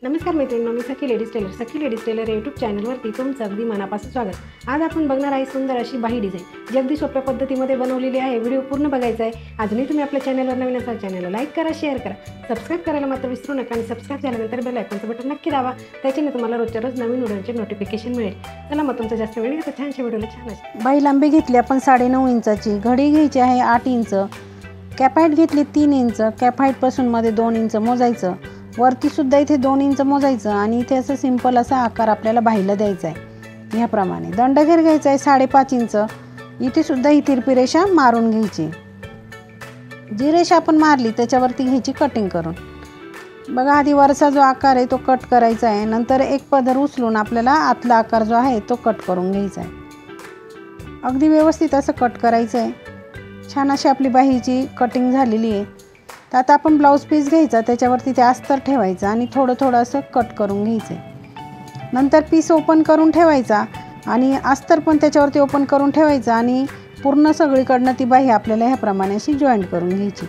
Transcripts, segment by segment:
नमस्कार मैत्रिणींनो, मी सखी ladies tailor YouTube चॅनलवरती तुमचं अगदी मनापासून स्वागत। आज आपण बघणार आहे सुंदर अशी बाही डिझाईन, जी अगदी सोप्या पद्धतीमध्ये बनवलेली आहे। व्हिडिओ पूर्ण बघायचा आहे। अजूनही तुम्ही आपल्या चॅनलवर नवीन असाल चॅनलला लाईक करा, शेअर करा, सबस्क्राईब करायला मात्र विसरू नका। आणि सबस्क्राईब झाल्यानंतर बेल आयकॉनचं बटन नक्की दाबा, त्याच्याने तुम्हाला रोजच्या रोज नवीन व्हिडिओचे नोटिफिकेशन मिळेल। चला मग तुमचा जास्त वेळ घेता छानशा व्हिडिओला छान अशी बाही लांबी घेतली आपण 9.5 इंचाची, घडी घ्यायची आहे 8 इंच, कॅप हाईट घेतली 3 इंच, कॅप हाईटपासून मध्ये 2 इंच मोजायचं, वरती सुद्धा इथे 2 इंच मोजायचं आणि इथे असं सिंपल असा आकार आपल्याला बाहीला द्यायचा आहे। ह्याप्रमाणे दंडघेर घ्यायचा आहे 5.5 इंच, इथे सुद्धा ही तिरपी रेषा मारून घ्यायची। जी रेषा आपण मारली त्याच्यावरती घ्यायची कटिंग करून। बघा आधी वरचा जो आकार आहे तो कट करायचा आहे, नंतर एक पदर उचलून आपल्याला आतला आकार जो आहे तो कट करून घ्यायचा आहे। अगदी व्यवस्थित असं कट करायचं आहे। छान अशी आपली बाहीची कटिंग झालेली आहे। तर आता आपण ब्लाऊज पीस घ्यायचा, त्याच्यावरती ते अस्तर ठेवायचं आणि थोडं असं कट करून घ्यायचं आहे। नंतर पीस ओपन करून ठेवायचा आणि अस्तर पण त्याच्यावरती ओपन करून ठेवायचं आणि पूर्ण सगळीकडनं ती बाही आपल्याला ह्याप्रमाणे अशी जॉईंट करून घ्यायची।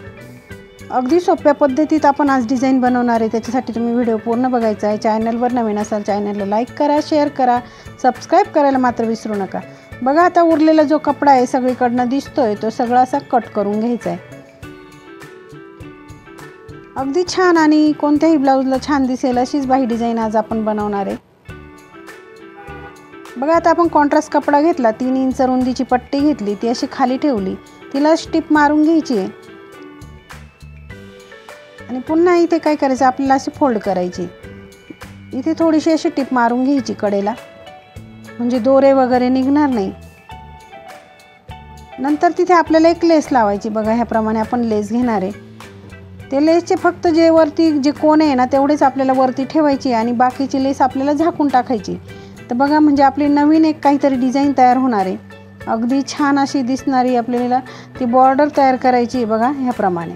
अगदी सोप्या पद्धतीत आपण आज डिझाईन बनवणार आहे, त्याच्यासाठी तुम्ही व्हिडिओ पूर्ण बघायचा आहे। चॅनलवर नवीन असाल चॅनलला लाईक करा, शेअर करा, सबस्क्राईब करायला मात्र विसरू नका। बघा आता उरलेला जो कपडा आहे सगळीकडनं दिसतोय तो सगळा असा कट करून घ्यायचा आहे। अगदी छान आणि कोणत्याही ब्लाऊजला छान दिसेल अशीच बाही डिझाईन आज आपण बनवणार आहे। बघा आता आपण कॉन्ट्रास्ट कपडा घेतला, 3 इंच रुंदीची पट्टी घेतली, ती अशी खाली ठेवली, तिला स्टिप मारून घ्यायची आहे आणि पुन्हा इथे काय करायचं आपल्याला अशी फोल्ड करायची। इथे थोडीशी अशी टिप मारून घ्यायची कडेला, म्हणजे दोरे वगैरे निघणार नाही। नंतर तिथे आपल्याला एक लेस लावायची। बघा ह्याप्रमाणे आपण लेस घेणार आहे। ते लेसचे फक्त जे वरती जे कोण आहे ना तेवढेच आपल्याला वरती ठेवायची आणि बाकीची लेस आपल्याला झाकून टाकायची। तर बघा म्हणजे आपली नवीन एक काहीतरी डिझाईन तयार होणार आहे। अगदी छान अशी दिसणारी आपल्याला ती बॉर्डर तयार करायची। बघा ह्याप्रमाणे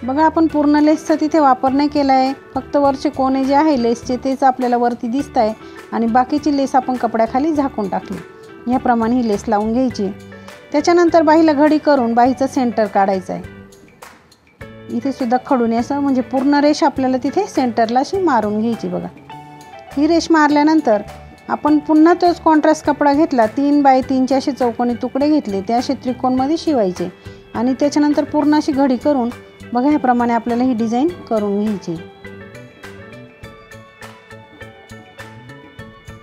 बघा आपण पूर्ण लेसचा तिथे वापर नाही केला आहे, फक्त वरचे कोणे जे आहे लेसचे तेच आपल्याला वरती दिसत आहे आणि बाकीची लेस आपण कपड्याखाली झाकून टाकली। ह्याप्रमाणे ही लेस लावून घ्यायची। त्याच्यानंतर बाहीला घडी करून बाहीचं सेंटर काढायचं आहे। इथे सुद्धा खडून असं म्हणजे पूर्ण रेष आपल्याला तिथे सेंटरला अशी मारून घ्यायची। बघा ही रेष मारल्यानंतर आपण पुन्हा तोच कॉन्ट्रास्ट कपडा घेतला, 3 बाय 3 असे चौकोनी तुकडे घेतले, ते असे त्रिकोणमध्ये शिवायचे आणि त्याच्यानंतर पूर्ण अशी घडी करून बघा ह्याप्रमाणे आपल्याला ही डिझाईन करून घ्यायची।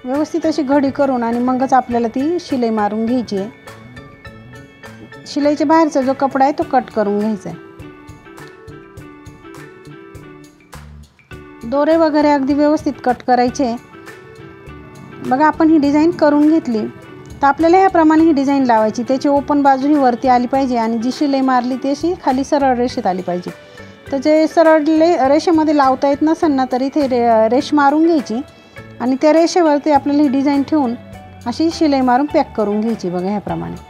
व्यवस्थित अशी घडी करून आणि मगच आपल्याला ती शिलाई मारून घ्यायची आहे। शिलाईच्या बाहेरचा जो कपडा आहे तो कट करून घ्यायचा आहे। दोरे वगैरे अगदी व्यवस्थित कट करायचे। बघा आपण ही डिझाईन करून घेतली, तर आपल्याला ह्याप्रमाणे ही डिझाईन लावायची। त्याची ओपन बाजू ही वरती आली पाहिजे आणि जी शिलाई मारली ती अशी खाली सरळ रेषेत आली पाहिजे। तर जे सरळ रेषेमध्ये लावता येत नसेल ना तर इथे रेष मारून घ्यायची आणि त्या रेषेवरती आपल्याला ही डिझाईन ठेवून अशी शिलाई मारून पॅक करून घ्यायची। बघा ह्याप्रमाणे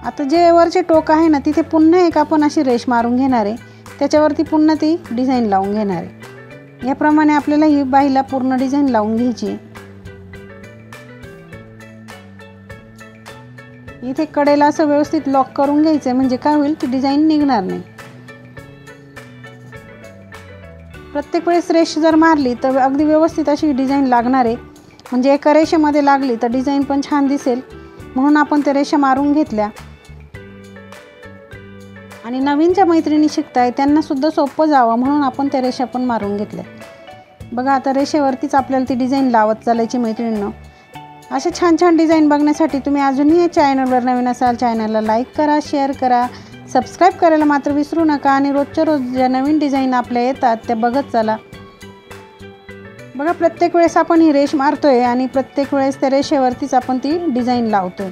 आता जे वरचे टोक आहे ना तिथे पुन्हा एक आपण अशी रेष मारून घेणार आहे, त्याच्यावरती पुन्हा ती डिझाईन लावून घेणार आहे। याप्रमाणे आपल्याला ही बाहीला पूर्ण डिझाईन लावून घ्यायची। इथे कडेला असं व्यवस्थित लॉक करून घ्यायचं, म्हणजे काय होईल ती डिझाईन निघणार नाही। प्रत्येक वेळेस रेष जर मारली तर अगदी व्यवस्थित अशी डिझाईन लागणार आहे, म्हणजे एका रेषेमध्ये लागली तर डिझाईन पण छान दिसेल, म्हणून आपण त्या रेषा मारून घेतल्या। आणि नवीन ज्या मैत्रिणी शिकताय त्यांना सुद्धा सोपं जावं म्हणून आपण त्या रेषा पण मारून घेतल्या। बघा आता रेषेवरतीच आपल्याला ती डिझाईन लावत चालायची मैत्रिणींनो। अशा छान डिझाईन बघण्यासाठी तुम्ही अजूनही या चॅनलवर नवीन असाल चॅनलला लाईक करा, शेअर करा, सबस्क्राईब करायला मात्र विसरू नका आणि रोजच्या रोज ज्या नवीन डिझाईन आपल्या येतात त्या बघत चला। बघा प्रत्येक वेळेस आपण ही रेष मारतोय आणि प्रत्येक वेळेस त्या रेषेवरतीच आपण ती डिझाईन लावतोय।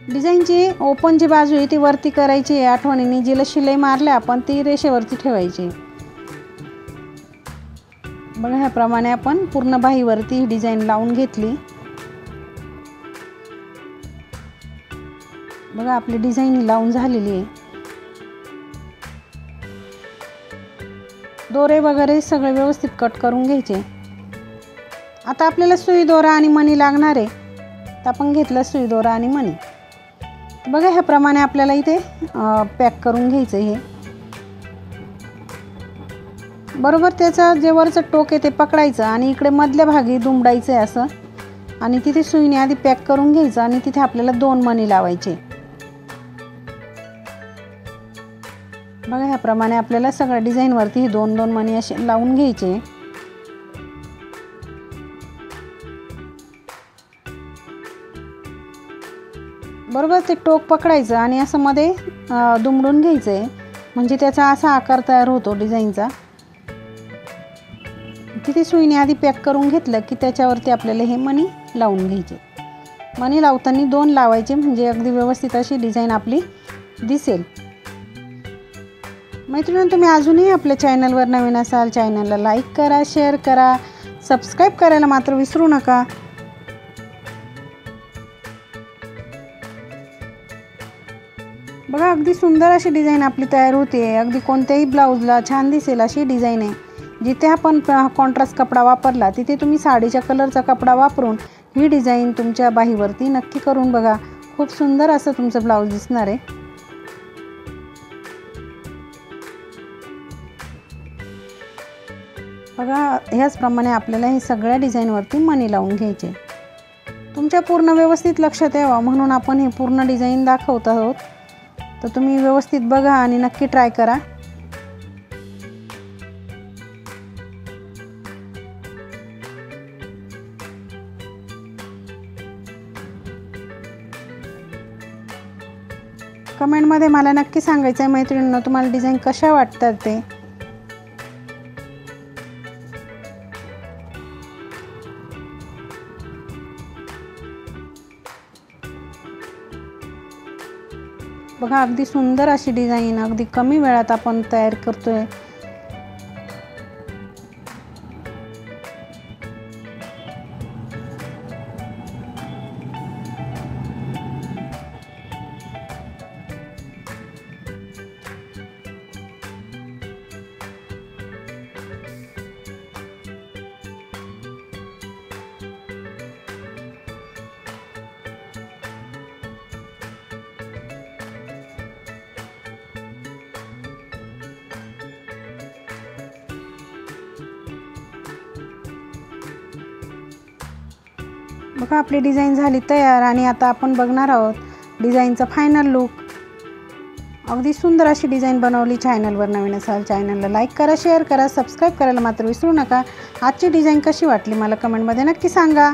डिझाईनची ओपन जी बाजू आहे ती वरती करायची, आठवणीने जिला शिलाई मारल्या आपण ती रेषेवरती ठेवायची। बघा ह्याप्रमाणे आपण पूर्ण बाहीवरती ही डिझाईन लावून घेतली। बघा आपली डिझाईन लावून झालेली आहे। दोरे वगैरे सगळे व्यवस्थित कट करून घ्यायचे। आता आपल्याला सुई दोरा आणि मणी लागणार आहे, तर आपण घेतला सुई दोरा आणि मणी। बघा ह्याप्रमाणे आपल्याला इथे पॅक करून घ्यायचं हे। बरोबर त्याचं जे वरचं टोक आहे ते पकडायचं आणि इकडे मधल्या भागी दुमडायचं आहे असं, आणि तिथे सुईने आधी पॅक करून घ्यायचं आणि तिथे आपल्याला 2 मणी लावायचे। बघा ह्याप्रमाणे आपल्याला सगळ्या डिझाईनवरती हे 2-2 मणी असे लावून घ्यायचे। बरोबर ते टोक पकडायचं आणि असं मध्ये दुमडून घ्यायचं आहे, म्हणजे त्याचा असा आकार तयार होतो डिझाईनचा। तिथे सुईने आधी पॅक करून घेतलं की त्याच्यावरती आपल्याला हे मणी लावून घ्यायचे। मणी लावताना 2 लावायचे, म्हणजे अगदी व्यवस्थित अशी डिझाईन आपली दिसेल। मैत्रिणींनो, तुम्ही अजूनही आपल्या चॅनलवर नवीन असाल, चॅनलला लाईक करा, शेअर करा, सबस्क्राईब करायला मात्र विसरू नका। बघा अगदी सुंदर अशी डिझाईन आपली तयार होते। अगदी कोणत्याही ब्लाऊजला छान दिसेल अशी डिझाईन आहे। जिथे आपण कॉन्ट्रास्ट कपडा वापरला तिथे तुम्ही साडीच्या कलरचा कपडा वापरून ही डिझाईन तुमच्या बाहीवरती नक्की करून बघा, खूप सुंदर असं तुमचं ब्लाऊज दिसणार आहे। बघा ह्याचप्रमाणे आपल्याला हे सगळ्या डिझाईनवरती मणी लावून घ्यायचे। तुमच्या पूर्ण व्यवस्थित लक्षात यावं म्हणून आपण हे पूर्ण डिझाईन दाखवत आहोत, तर तुम्ही व्यवस्थित बघा आणि नक्की ट्राय करा। कमेंटमध्ये मला नक्की सांगायचं आहे मैत्रिणींनो, तुम्हाला डिझाईन कशा वाटतात ते। बघा अगदी सुंदर अशी डिझाईन अगदी कमी वेळात आपण तयार करतोय। बघा आपली डिझाईन झाली तयार आणि आता आपण बघणार आहोत डिझाईनचा फायनल लुक। अगदी सुंदर अशी डिझाईन बनवली। चॅनलवर नवीन असाल चॅनलला लाईक करा, शेअर करा, सबस्क्राईब करायला मात्र विसरू नका। आजची डिझाईन कशी वाटली मला कमेंटमध्ये नक्की सांगा।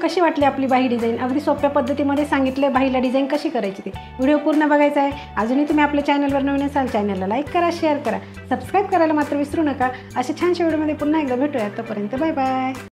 कशी वाटली आपली बाही डिझाईन? अगदी सोप्या पद्धतीमध्ये सांगितले बाहीला डिझाईन कशी करायची ते। व्हिडिओ पूर्ण बघायचा आहे। अजूनही तुम्ही आपल्या चॅनलवर नवीन असाल चॅनलला लाईक करा, शेअर करा, सबस्क्राईब करायला मात्र विसरू नका। अशा छानशा व्हिडिओमध्ये पुन्हा एकदा भेटूया, तोपर्यंत बाय बाय।